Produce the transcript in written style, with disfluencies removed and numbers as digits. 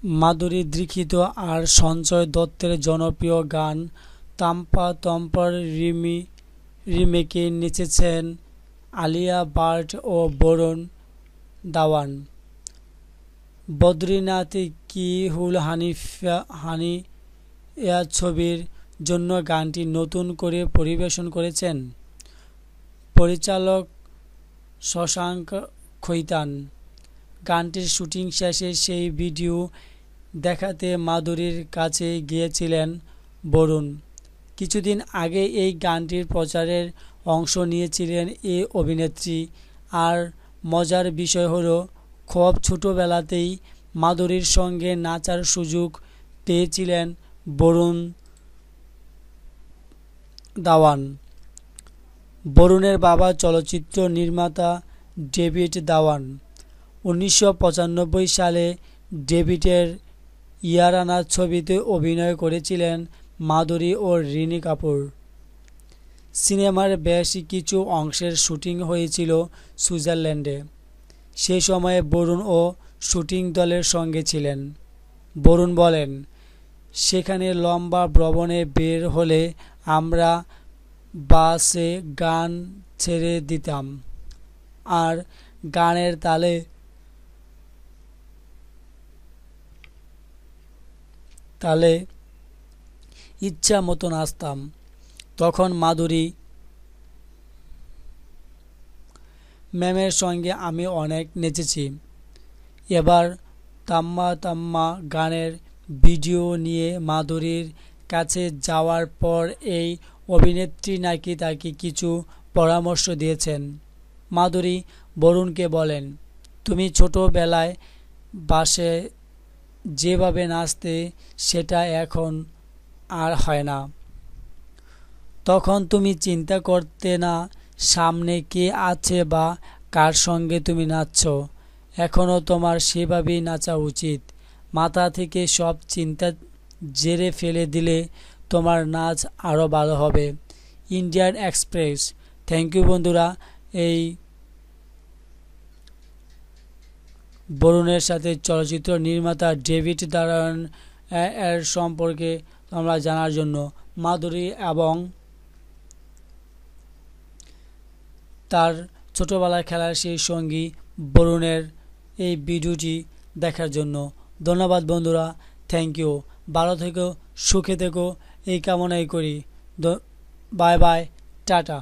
মাধুরী দীক্ষিত আর সঞ্জয় দত্তের জনপ্রিয় গান তাম্পা তম্পার রিমেকে নেচেছেন আলিয়া ভাট ও বরুণ ধাওয়ান। বদ্রীনাথ কি হুল হানিয়া ছবির জন্য গানটি নতুন করে পরিবেশন করেছেন পরিচালক শশাঙ্ক খৈতান। গানটির শুটিং শেষে সেই ভিডিও দেখাতে মাধুরীর কাছে গিয়েছিলেন বরুণ। কিছুদিন আগে এই গানটির প্রচারের অংশ নিয়েছিলেন এই অভিনেত্রী। আর মজার বিষয় হলো, খুব ছোটবেলাতেই মাধুরীর সঙ্গে নাচার সুযোগ পেয়েছিলেন বরুণ ধাওয়ান। বরুণের বাবা চলচ্চিত্র নির্মাতা ডেভিড ধাওয়ান। 1995 সালে ডেভিডের ইয়ারানা ছবিতে অভিনয় করেছিলেন মাধুরী ও রিনি কাপুর। সিনেমার বেশ কিছু অংশের শুটিং হয়েছিল সুইজারল্যান্ডে। সেই সময়ে বরুণ ও শুটিং দলের সঙ্গে ছিলেন। বরুণ বলেন, সেখানে লম্বা ভ্রমণে বের হলে আমরা বাসে গান ছেড়ে দিতাম আর গানের তালে ইচ্ছা মতো নাচতাম। তখন মাধুরী ম্যামের সঙ্গে আমি অনেক নেচেছি। এবার তাম্মা তাম্মা গানের ভিডিও নিয়ে মাধুরীর কাছে যাওয়ার পর এই অভিনেত্রী নাকি তাকে কিছু পরামর্শ দিয়েছেন। মাধুরী বরুণকে বলেন, তুমি ছোটবেলায় বাসে যেভাবে নাচতে সেটা এখন আর হয় না। তখন তুমি চিন্তা করতে না সামনে কে আছে বা কার সঙ্গে তুমি নাচছ। এখনও তোমার সেভাবেই নাচা উচিত। মাথা থেকে সব চিন্তা ঝেড়ে ফেলে দিলে তোমার নাচ আরও ভালো হবে। Indian express. থ্যাংক ইউ বন্ধুরা। এই বরুণের সাথে চলচ্চিত্র নির্মাতা ডেভিড ধাওয়ান এর সম্পর্কে তোমরা জানার জন্য, মাধুরী এবং তার ছোটবেলার খেলার সেই সঙ্গী বরুণের এই ভিডিওটি দেখার জন্য ধন্যবাদ বন্ধুরা। Thank you. ভালো থেকো, সুখে থেকো এই কামনাই করি। Bye bye, tata.